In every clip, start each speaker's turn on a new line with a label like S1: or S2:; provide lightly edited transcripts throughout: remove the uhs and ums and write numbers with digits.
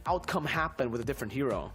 S1: outcome happen with a different hero.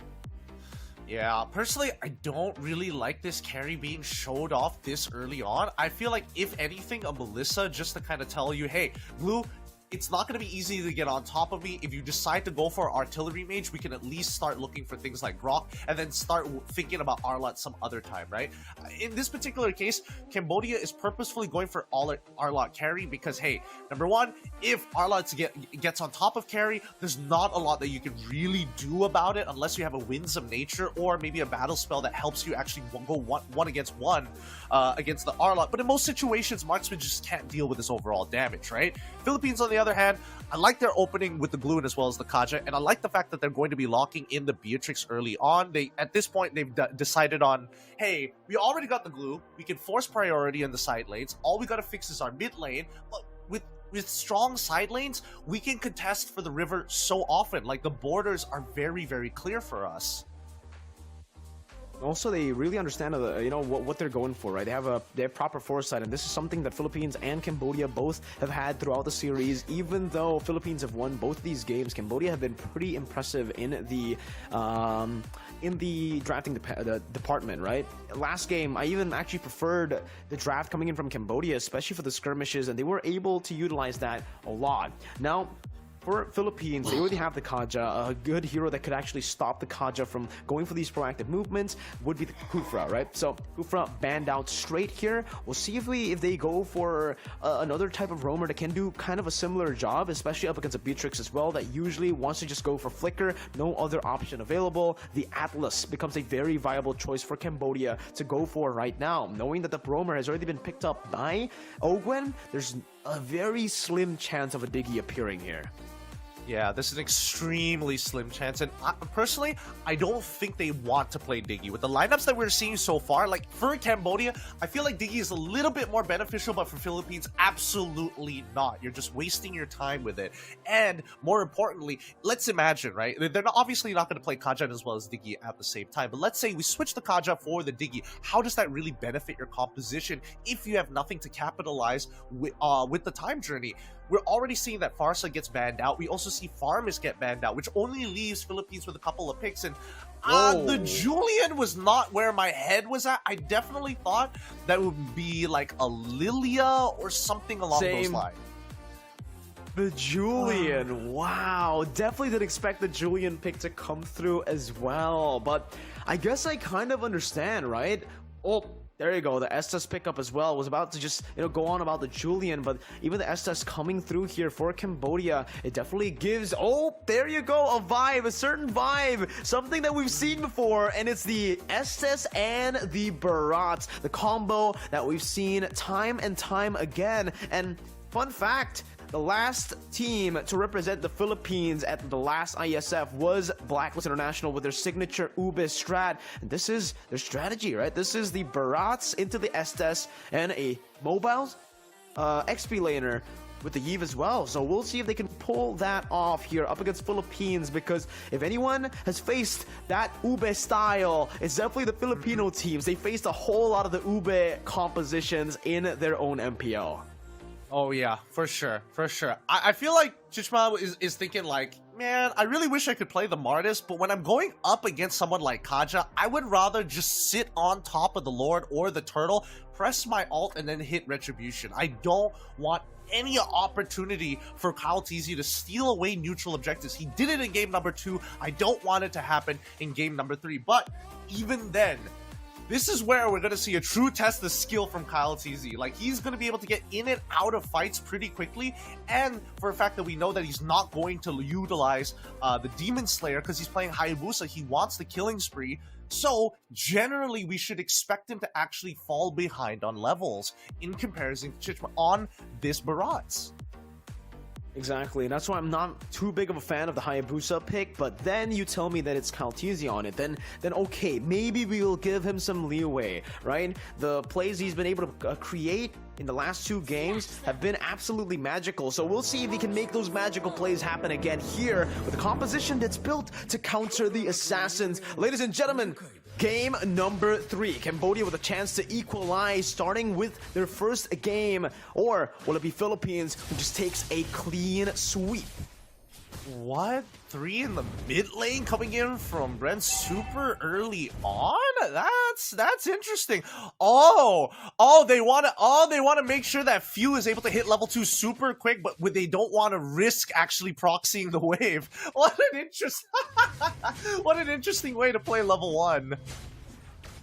S2: Yeah, personally, I don't really like this carry being showed off this early on. I feel like, if anything, a Melissa just to kind of tell you, hey, Blue, it's not going to be easy to get on top of me. If you decide to go for Artillery Mage, we can at least start looking for things like Grok and then start thinking about Arlott some other time, right? In this particular case, Cambodia is purposefully going for Arlott carry because, hey, number one, if Arlott gets on top of carry, there's not a lot that you can really do about it unless you have a Winds of Nature or maybe a battle spell that helps you actually go one against one against the Arlott. But in most situations, marksman just can't deal with this overall damage, right? Philippines, on the other hand, I like their opening with the Gloon as well as the Kaja, and I like the fact that they're going to be locking in the Beatrix early on. At this point, they've decided on, hey, we already got the Glue, we can force priority in the side lanes, all we gotta fix is our mid lane, but with strong side lanes, we can contest for the river so often. Like, the borders are very, very clear for us.
S1: Also, they really understand what they're going for, right? They have proper foresight, and this is something that Philippines and Cambodia both have had throughout the series. Even though Philippines have won both of these games, Cambodia have been pretty impressive in the drafting department, right? Last game, I even actually preferred the draft coming in from Cambodia, especially for the skirmishes, and they were able to utilize that a lot. Now, for Philippines, they already have the Kaja. A good hero that could actually stop the Kaja from going for these proactive movements would be the Kufra, right? So Kufra banned out straight here. We'll see if they go for another type of roamer that can do kind of a similar job, especially up against a Beatrix as well, that usually wants to just go for flicker, no other option available. The Atlas becomes a very viable choice for Cambodia to go for right now. Knowing that the roamer has already been picked up by Ogwen, there's a very slim chance of a Diggy appearing here.
S2: Yeah, this is an extremely slim chance, and personally, I don't think they want to play Diggy. With the lineups that we're seeing so far, like, for Cambodia, I feel like Diggy is a little bit more beneficial, but for Philippines, absolutely not. You're just wasting your time with it. And more importantly, let's imagine, right? They're obviously not going to play Kaja as well as Diggy at the same time, but let's say we switch the Kaja for the Diggy. How does that really benefit your composition if you have nothing to capitalize with the time journey? We're already seeing that Farsa gets banned out. We also see Farmis get banned out, which only leaves Philippines with a couple of picks. And the Julian was not where my head was at. I definitely thought that would be like a Lilia or something along those lines.
S1: The Julian, wow. Definitely didn't expect the Julian pick to come through as well. But I guess I kind of understand, right? Oh, there you go, the Estes pickup as well. Was about to just, go on about the Julian, but even the Estes coming through here for Cambodia, it definitely gives, oh, there you go, a vibe, a certain vibe, something that we've seen before, and it's the Estes and the Barat, the combo that we've seen time and time again. And fun fact, the last team to represent the Philippines at the last IESF was Blacklist International with their signature Ube strat. And this is their strategy, right? This is the Barats into the Estes and a mobiles XP laner with the Yves as well. So we'll see if they can pull that off here up against Philippines, because if anyone has faced that Ube style, it's definitely the Filipino teams. They faced a whole lot of the Ube compositions in their own MPL.
S2: Oh yeah, for sure, for sure. I feel like Chichma is thinking like, man, I really wish I could play the Martis, but when I'm going up against someone like Kaja, I would rather just sit on top of the Lord or the Turtle, press my ult, and then hit Retribution. I don't want any opportunity for Kyle TZ to steal away neutral objectives. He did it in game number 2. I don't want it to happen in game number 3, but even then, this is where we're going to see a true test of skill from Kyle TZ. Like, he's going to be able to get in and out of fights pretty quickly, and for a fact that we know that he's not going to utilize the Demon Slayer because he's playing Hayabusa. He wants the killing spree. So, generally, we should expect him to actually fall behind on levels in comparison to Chichma on this Barats.
S1: Exactly, and that's why I'm not too big of a fan of the Hayabusa pick, but then you tell me that it's Kaltizi on it, then okay, maybe we'll give him some leeway, right? The plays he's been able to create in the last 2 games have been absolutely magical, so we'll see if he can make those magical plays happen again here with a composition that's built to counter the assassins. Ladies and gentlemen, game number 3. Cambodia with a chance to equalize, starting with their first game. Or will it be Philippines who just takes a clean sweep?
S2: What? 3 in the mid lane coming in from Bren super early on? That's interesting. They wanna make sure that Few is able to hit level 2 super quick, but they don't want to risk actually proxying the wave. What an interesting way to play level 1.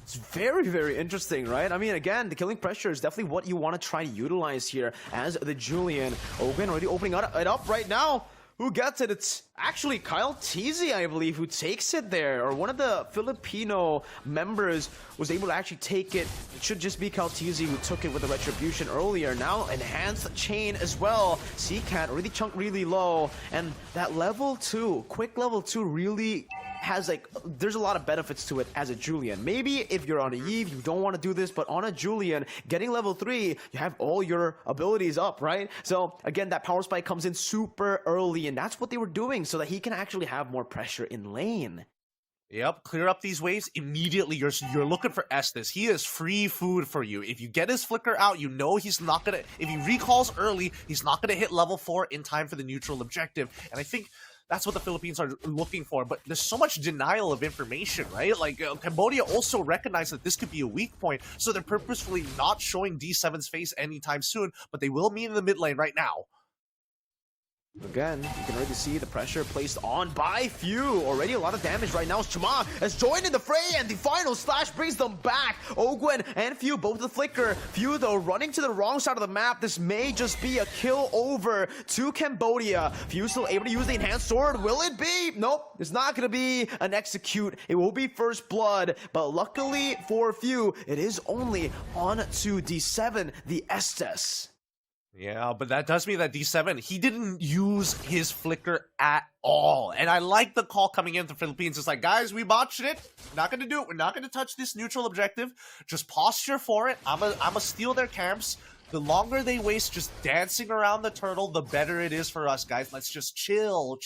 S1: It's very, very interesting, right? I mean, again, the killing pressure is definitely what you want to try to utilize here as the Julian. Ogun already opening it up right now. Who gets it? It's actually Kyle Teasy, I believe, who takes it there. Or one of the Filipino members was able to actually take it. It should just be Kyle Teasy who took it with the Retribution earlier. Now, enhanced chain as well. CCAT already chunked really low. And that level 2, quick level 2 really has there's a lot of benefits to it as a Julian. Maybe if you're on a Eve, you don't want to do this, but on a Julian, getting level 3, you have all your abilities up, right? So again, that power spike comes in super early, and that's what they were doing so that he can actually have more pressure in lane.
S2: Yep, clear up these waves immediately. You're looking for Estes. He is free food for you. If you get his flicker out, you know he's not gonna. If he recalls early, he's not gonna hit level 4 in time for the neutral objective. And I think that's what the Philippines are looking for, but there's so much denial of information, right? Like, Cambodia also recognized that this could be a weak point, so they're purposefully not showing D7's face anytime soon, but they will meet in the mid lane right now.
S1: Again, you can already see the pressure placed on by Few. Already a lot of damage right now. Chama has joined in the fray, and the final slash brings them back. Ogwen and Few both the flicker. Few, though, running to the wrong side of the map. This may just be a kill over to Cambodia. Few still able to use the enhanced sword. Will it be? Nope, it's not going to be an execute. It will be first blood, but luckily for Few, it is only on to D7, the Estes.
S2: Yeah, but that does mean that D7, he didn't use his flicker at all. And I like the call coming in to Philippines. It's like, guys, we botched it. We're not going to do it. We're not going to touch this neutral objective. Just posture for it. I'm a steal their camps. The longer they waste just dancing around the turtle, the better it is for us, guys. Let's just chill.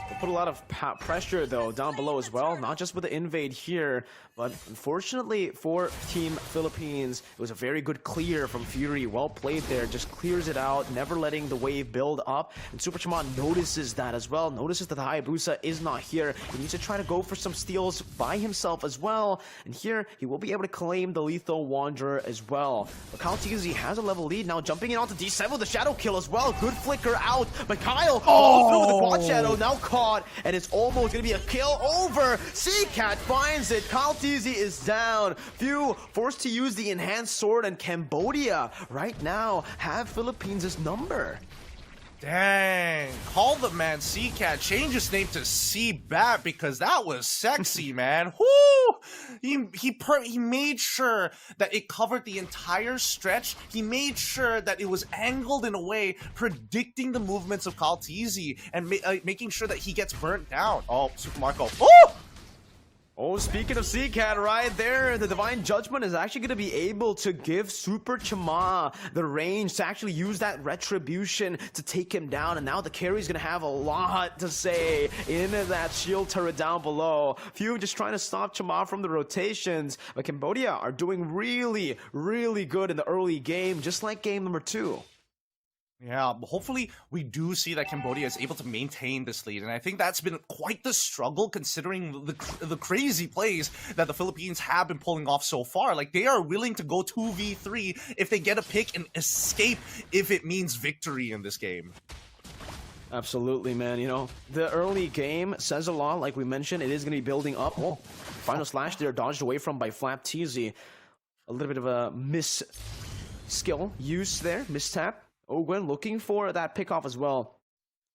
S1: They put a lot of pressure, though, down below as well. Not just with the invade here, but unfortunately for Team Philippines, it was a very good clear from Fury. Well played there. Just clears it out, never letting the wave build up. And Super Chaman notices that as well. Notices that the Hayabusa is not here. He needs to try to go for some steals by himself as well. And here, he will be able to claim the Lethal Wanderer as well. But Kyle Teasy has a level lead now, jumping in onto D7 with the Shadow Kill as well. Good flicker out, but Kyle falls through with the Quad Shadow, now caught, and it's almost going to be a kill over. CCAT finds it. Kyle Teasy is down. Few forced to use the enhanced sword, and Cambodia right now have Philippines' number.
S2: Dang, call the man CCAT, change his name to C-Bat because that was sexy, man. Whoo! He made sure that it covered the entire stretch. He made sure that it was angled in a way, predicting the movements of Kyle Teasy and making sure that he gets burnt down. Oh, Super Marco. Oh!
S1: Oh, speaking of CCAT, right there, the Divine Judgment is actually going to be able to give Super Chama the range to actually use that Retribution to take him down. And now the carry's going to have a lot to say in that shield turret down below. Few just trying to stop Chama from the rotations. But Cambodia are doing really, really good in the early game, just like game number 2.
S2: Yeah, hopefully we do see that Cambodia is able to maintain this lead, and I think that's been quite the struggle considering the crazy plays that the Philippines have been pulling off so far. Like, they are willing to go 2v3 if they get a pick and escape if it means victory in this game.
S1: Absolutely, man. You know, the early game says a lot. Like we mentioned, it is going to be building up. Oh, final slash there, dodged away from by Flap Teasy. A little bit of a skill use there, mistap. Ogwen looking for that pickoff as well.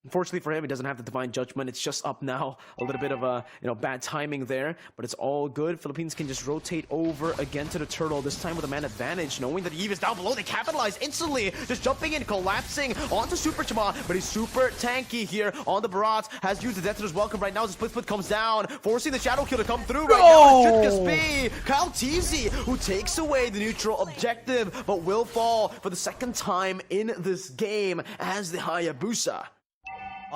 S1: Unfortunately for him, he doesn't have the Divine Judgment. It's just up now. A little bit of a, bad timing there, but it's all good. Philippines can just rotate over again to the turtle, this time with a man advantage, knowing that Eve is down below. They capitalize instantly, just jumping in, collapsing onto Super Chama, but he's super tanky here on the Barats. Has used the Death Toucher's Welcome right now. The split comes down, forcing the Shadow Kill to come through right now. It should just be Kyle Teasy who takes away the neutral objective, but will fall for the second time in this game as the Hayabusa.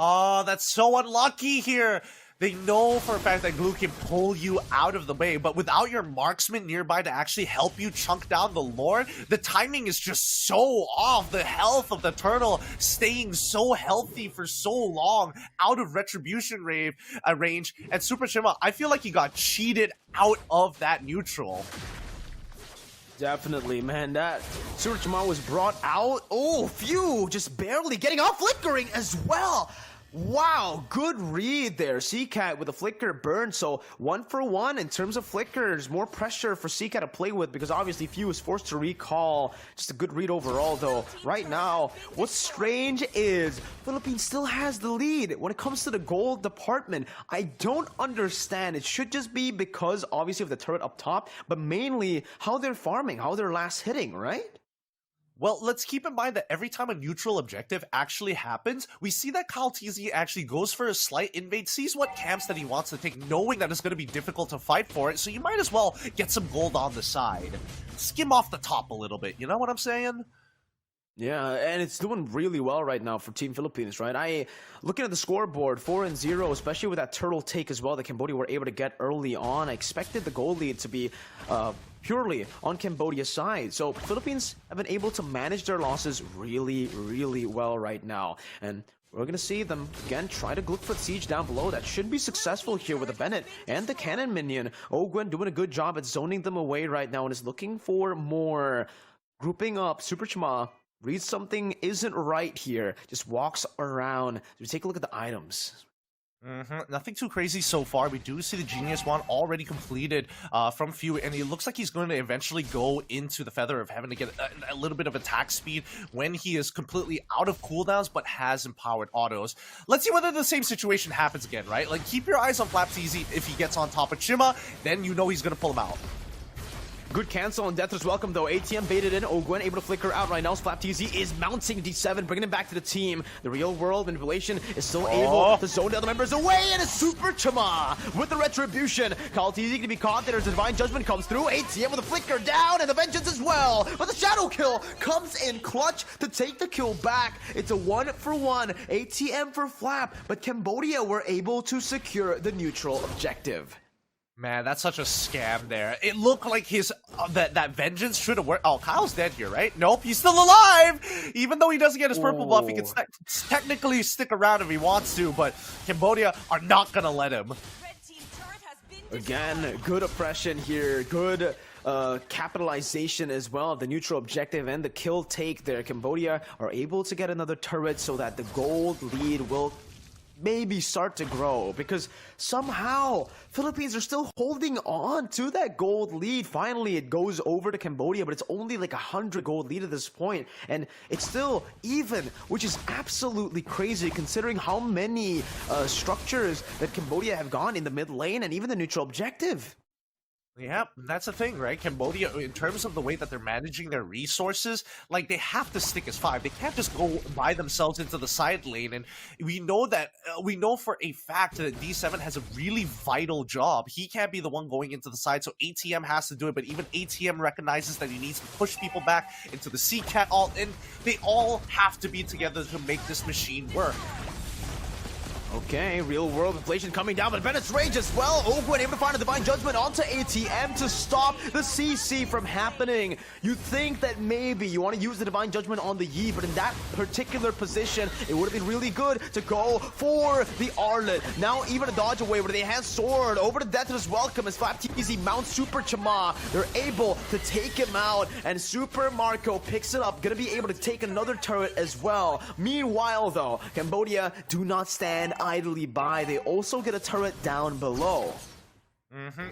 S2: Oh, that's so unlucky here. They know for a fact that glue can pull you out of the way, but without your marksman nearby to actually help you chunk down the Lord, the timing is just so off. The health of the turtle staying so healthy for so long out of retribution range. And Super Chima, I feel like he got cheated out of that neutral.
S1: Definitely, man. That Super Chima was brought out. Oh, phew, just barely getting off flickering as well. Wow, good read there. CCAT with a flicker burn, so 1 for 1 in terms of flickers. More pressure for CCAT to play with because obviously Few was forced to recall. Just a good read overall though. Right now, what's strange is Philippines still has the lead when it comes to the gold department. I don't understand. It should just be because obviously of the turret up top, but mainly how they're farming, how they're last hitting, right?
S2: Well, let's keep in mind that every time a neutral objective actually happens, we see that Kyle TZ actually goes for a slight invade, sees what camps that he wants to take, knowing that it's going to be difficult to fight for it, so you might as well get some gold on the side. Skim off the top a little bit, you know what I'm saying?
S1: Yeah, and it's doing really well right now for Team Philippines, right? Looking at the scoreboard, 4-0, especially with that turtle take as well that Cambodia were able to get early on. I expected the goal lead to be purely on Cambodia's side. So Philippines have been able to manage their losses really, really well right now. And we're going to see them, again, try to look for the siege down below. That should be successful here with the Bennett and the cannon minion. Ogwen doing a good job at zoning them away right now and is looking for more. Grouping up, Super Chima reads something isn't right here. Just walks around. So take a look at the items.
S2: Nothing too crazy so far. We do see the Genius Wand already completed from Few, and it looks like he's going to eventually go into the Feather of Heaven to get a little bit of attack speed when he is completely out of cooldowns but has empowered autos. Let's see whether the same situation happens again, right? Like, keep your eyes on FlapTZ if he gets on top of Chima, then you know he's going to pull him out.
S1: Good cancel on Deathless Welcome though. ATM baited in. Ogwen able to flicker out right now. FlapTZ is mounting D7, bringing him back to the team. The real world manipulation is still able to zone the other members away, and it's Super Chima with the retribution. Kyle TZ can be caught. There's a Divine Judgment comes through. ATM with a flicker down, and the Vengeance as well. But the Shadow Kill comes in clutch to take the kill back. It's a 1 for 1. ATM for Flap, but Cambodia were able to secure the neutral objective.
S2: Man, that's such a scam there. It looked like his that vengeance should have worked. Oh, Kyle's dead here, right? Nope, he's still alive! Even though he doesn't get his purple buff, he can technically stick around if he wants to, but Cambodia are not gonna let him.
S1: Again, good oppression here. Good capitalization as well of the neutral objective and the kill take there. Cambodia are able to get another turret so that the gold lead will maybe start to grow, because somehow Philippines are still holding on to that gold lead. Finally, it goes over to Cambodia, but it's only like 100 gold lead at this point, and it's still even, which is absolutely crazy considering how many structures that Cambodia have gone in the mid lane and even the neutral objective.
S2: Yeah, that's the thing, right? Cambodia, in terms of the way that they're managing their resources, like, they have to stick as 5. They can't just go by themselves into the side lane, and we know that, we know for a fact that D7 has a really vital job. He can't be the one going into the side, so ATM has to do it, but even ATM recognizes that he needs to push people back into the CCAT ult, and they all have to be together to make this machine work.
S1: Okay, real world inflation coming down, but Bennett's rage as well. Ogwen able to find a Divine Judgment onto ATM to stop the CC from happening. You think that maybe you want to use the Divine Judgment on the Yi, but in that particular position, it would have been really good to go for the Arlet. Now even a dodge away with the enhanced sword over to Deathless Welcome as FlapTZ mounts Super Chima. They're able to take him out, and Super Marco picks it up, gonna be able to take another turret as well. Meanwhile though, Cambodia do not stand idly by. They also get a turret down below.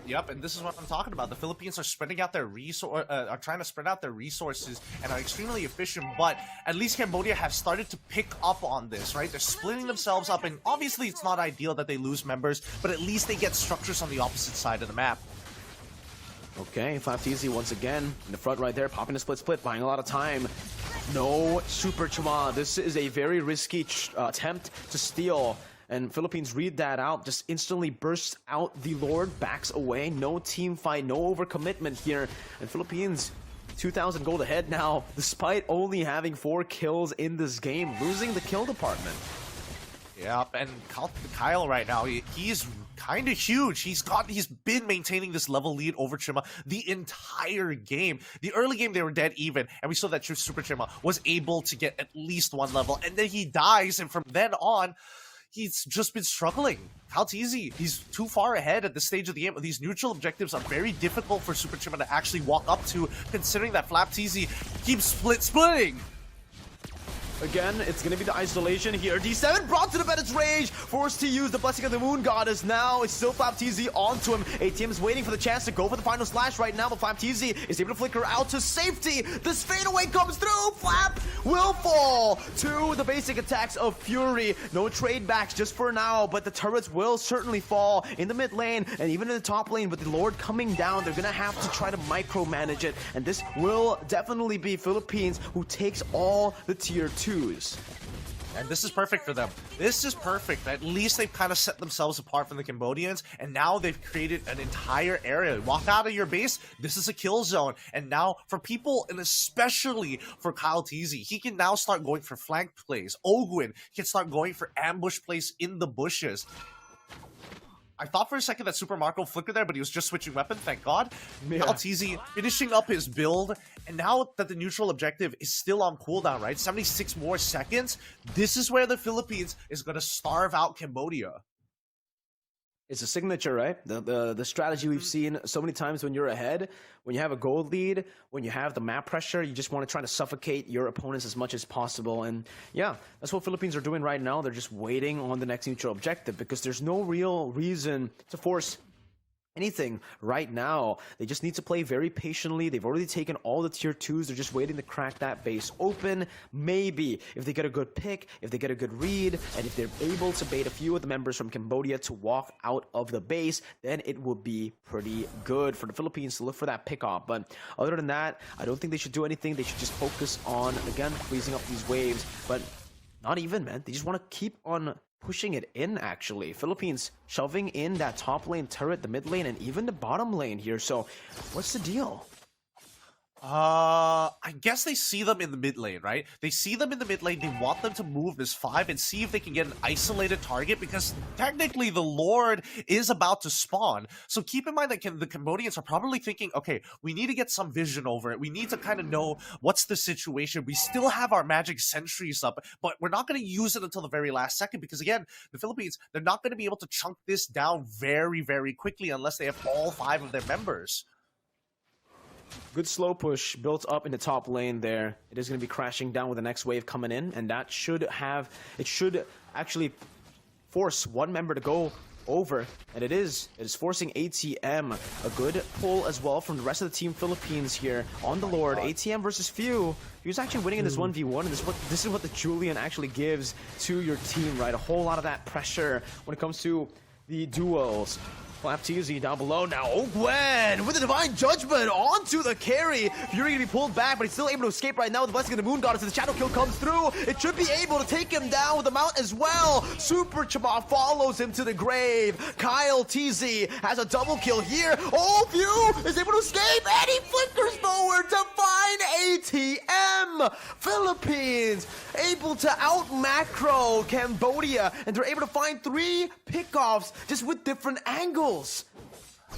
S2: Yep, and this is what I'm talking about. The Philippines are spreading out their are trying to spread out their resources and are extremely efficient, but at least Cambodia have started to pick up on this, right? They're splitting themselves up, and obviously it's not ideal that they lose members, but at least they get structures on the opposite side of the map.
S1: Okay, FlapTZ once again in the front right there, popping a split, buying a lot of time. No Super Chima. This is a very risky attempt to steal. And Philippines read that out, just instantly bursts out the Lord, backs away, no team fight, no overcommitment here. And Philippines, 2,000 gold ahead now, despite only having 4 kills in this game, losing the kill department.
S2: Yep, and Kyle right now, he's kind of huge. He's been maintaining this level lead over Chima the entire game. The early game, they were dead even, and we saw that Super Chima was able to get at least one level, and then he dies, and from then on, he's just been struggling. CalTZ, he's too far ahead at this stage of the game. These neutral objectives are very difficult for Super Chima to actually walk up to, considering that FlapTZ keeps splitting.
S1: Again, it's going to be the isolation here. D7 brought to the bed its rage, forced to use the Blessing of the Moon Goddess. Now it's still FlapTZ onto him. ATM is waiting for the chance to go for the final slash right now, but FlapTZ is able to flicker out to safety. This fadeaway comes through. Flap will fall to the basic attacks of Fury. No trade backs just for now, but the turrets will certainly fall in the mid lane and even in the top lane. With the Lord coming down, they're going to have to try to micromanage it, and this will definitely be Philippines who takes all the tier 2s.
S2: And this is perfect for them. This is perfect. At least they've kind of set themselves apart from the Cambodians, and now they've created an entire area. Walk out of your base, this is a kill zone. And now, for people, and especially for CalTZ, he can now start going for flank plays. Ogwin can start going for ambush plays in the bushes. I thought for a second that Super Marco flickered there, but he was just switching weapon, thank God.
S1: Yeah.
S2: CalTZ finishing up his build, and now that the neutral objective is still on cooldown, right? 76 more seconds, this is where the Philippines is going to starve out Cambodia.
S1: It's a signature, right? The strategy we've seen so many times when you're ahead, when you have a gold lead, when you have the map pressure, you just want to try to suffocate your opponents as much as possible. And yeah, that's what Philippines are doing right now. They're just waiting on the next neutral objective because there's no real reason to force anything right now. They just need to play very patiently. They've already taken all the tier 2s. They're just waiting to crack that base open. Maybe if they get a good pick, if they get a good read, and if they're able to bait a few of the members from Cambodia to walk out of the base, then it will be pretty good for the Philippines to look for that pick off. But other than that, I don't think they should do anything. They should just focus on, again, freezing up these waves. But not even, man. They just want to keep on pushing it in, actually. Philippines shoving in that top lane turret, the mid lane, and even the bottom lane here. So, what's the deal?
S2: I guess they see them in the mid lane, right? They see them in the mid lane. They want them to move this 5 and see if they can get an isolated target, because technically the Lord is about to spawn. So keep in mind that the Cambodians are probably thinking, okay, we need to get some vision over it. We need to kind of know what's the situation. We still have our magic sentries up, but we're not going to use it until the very last second, because again, the Philippines, they're not going to be able to chunk this down very, very quickly unless they have all 5 of their members.
S1: Good slow push built up in the top lane there. It is going to be crashing down with the next wave coming in, and that should actually force one member to go over, and it is forcing ATM. A good pull as well from the rest of the team Philippines here on the Lord. ATM versus Few. Few's actually winning in this 1v1, and this is what the Julian actually gives to your team, right? A whole lot of that pressure when it comes to the duels. FlapTZ down below now. Oh, Gwen with the Divine Judgment onto the carry. Fury gonna be pulled back, but he's still able to escape right now with the Blessing of the Moon Goddess. As the Shadow Kill comes through, it should be able to take him down with the Mount as well. Super Chama follows him to the grave. CalTZ has a double kill here. Oh, Few is able to escape, and he flickers forward to find ATM. Philippines able to out macro Cambodia, and they're able to find 3 pickoffs just with different angles.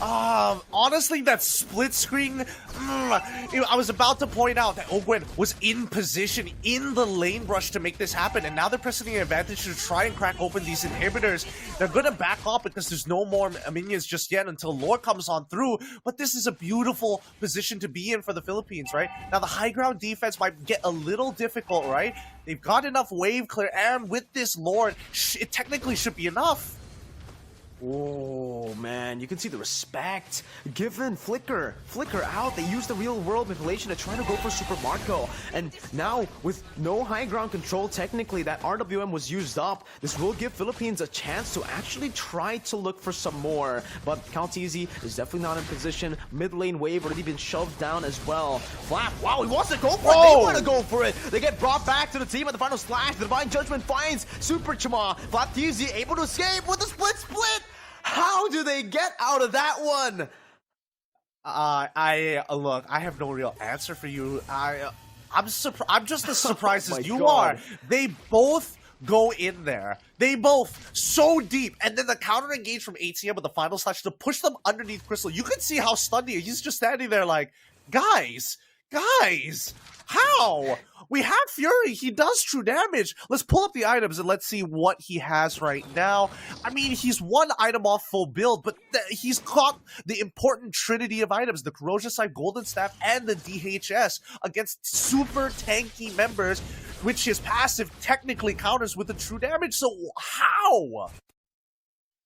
S2: Honestly, that split screen, I was about to point out that Ogwen was in position in the lane brush to make this happen, and now they're pressing the advantage to try and crack open these inhibitors. They're gonna back off because there's no more minions just yet until Lore comes on through, but this is a beautiful position to be in for the Philippines, right? Now the high ground defense might get a little difficult, right? They've got enough wave clear, and with this Lord, it technically should be enough.
S1: Oh man, you can see the respect given. Flicker out. They use the real world manipulation to try to go for Super Marco, and now with no high ground control, technically that RWM was used up. This will give Philippines a chance to actually try to look for some more, but CalTZ is definitely not in position. Mid lane wave already been shoved down as well. Flap, wow, he wants to go for it. They want to go for it. They get brought back to the team at the final slash. The Divine Judgment finds Super Chama. FlapTZ able to escape with a split. How do they get out of that one?
S2: Look, I have no real answer for you. I'm just as surprised as you
S1: God.
S2: are. They both go in there. They both so deep, and then the counter engage from ATM with the final slash to push them underneath Crystal. You can see how stunned he is. He's just standing there like, guys, how? We have Fury. He does true damage. Let's pull up the items and let's see what he has right now. I mean, he's one item off full build, but he's caught the important trinity of items, the Corrosion Side Golden Staff and the DHS against super tanky members, which his passive technically counters with the true damage. So how?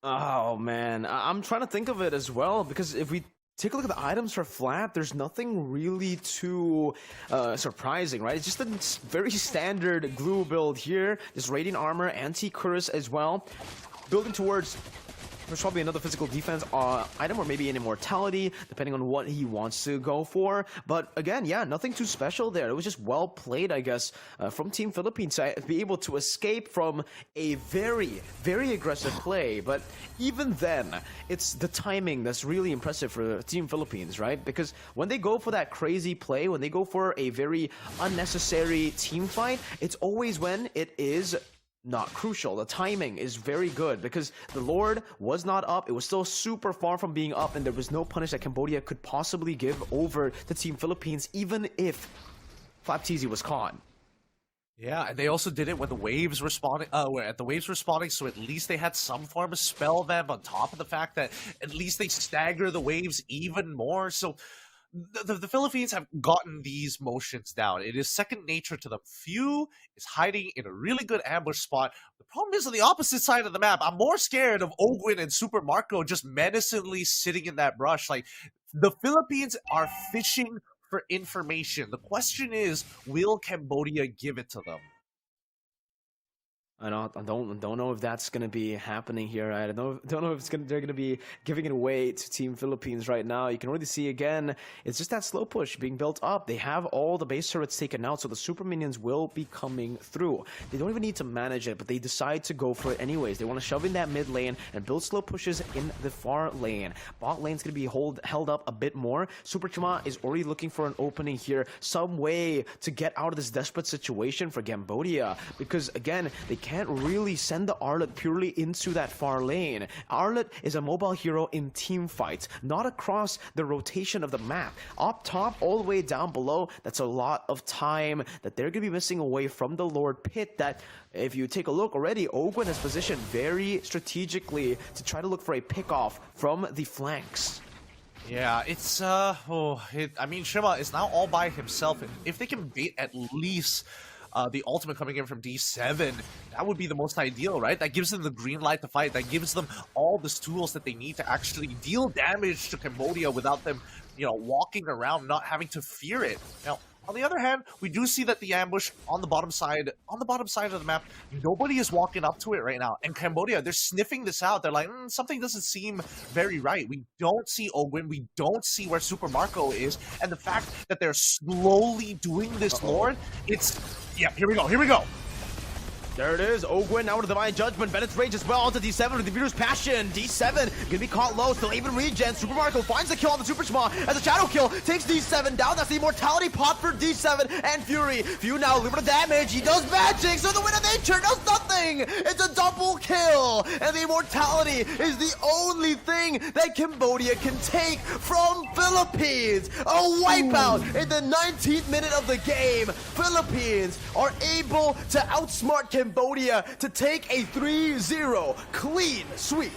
S1: Oh man, I'm trying to think of it as well, because if we take a look at the items for flat, there's nothing really too surprising, right? It's just a very standard glue build here. Just Radiant Armor, Anti-Curse as well. Building towards, there's probably another physical defense item, or maybe an immortality, depending on what he wants to go for. But again, yeah, nothing too special there. It was just well played, I guess, from Team Philippines to be able to escape from a very, very aggressive play. But even then, it's the timing that's really impressive for Team Philippines, right? Because when they go for that crazy play, when they go for a very unnecessary team fight, it's always when it is not crucial. The timing is very good because the Lord was not up. It was still super far from being up, and there was no punish that Cambodia could possibly give over to Team Philippines, even if Flapteezy was caught.
S2: Yeah, and they also did it when the waves responding. Were at the waves responding, so at least they had some form of spell vamp on top of the fact that at least they stagger the waves even more. So the Philippines have gotten these motions down. It is second nature to them. Few is hiding in a really good ambush spot. The problem is on the opposite side of the map. I'm more scared of Ogwin and Super Marco just menacingly sitting in that brush. Like, the Philippines are fishing for information. The question is, will Cambodia give it to them?
S1: I don't know if that's gonna be happening here. I don't know if they're gonna be giving it away to Team Philippines right now. You can already see again, it's just that slow push being built up. They have all the base turrets taken out, so the super minions will be coming through. They don't even need to manage it, but they decide to go for it anyways. They want to shove in that mid lane and build slow pushes in the far lane. Bot lane's gonna be held up a bit more. Super Chima is already looking for an opening here, some way to get out of this desperate situation for Cambodia, because again, they can't really send the Arlet purely into that far lane. Arlet is a mobile hero in team fights, not across the rotation of the map. Up top, all the way down below, that's a lot of time that they're going to be missing away from the Lord Pit that, if you take a look already, Ogwin has positioned very strategically to try to look for a pick-off from the flanks.
S2: Yeah, it's, I mean, Shima is now all by himself. If they can bait at least the ultimate coming in from D7, that would be the most ideal, right? That gives them the green light to fight. That gives them all the tools that they need to actually deal damage to Cambodia without them, you know, walking around, not having to fear it. Now, on the other hand, we do see that the ambush on the bottom side of the map, nobody is walking up to it right now. And Cambodia, they're sniffing this out. They're like, something doesn't seem very right. We don't see Ogwin. We don't see where Super Marco is. And the fact that they're slowly doing this, Lord, it's... Yeah, here we go.
S1: There it is, Ogwin now with Divine Judgment, Bennett's Rage as well onto D7 with the Beater's Passion. D7 gonna be caught low, still even regen. Super Marco finds the kill on the Super Schma as a Shadow Kill takes D7 down. That's the Immortality pot for D7 and Fury. Few now limited damage, he does magic, so the Wind of Nature does nothing. It's a double kill, and the Immortality is the only thing that Cambodia can take from Philippines. A wipeout in the 19th minute of the game. Philippines are able to outsmart Cambodia to take a 3-0 clean sweep.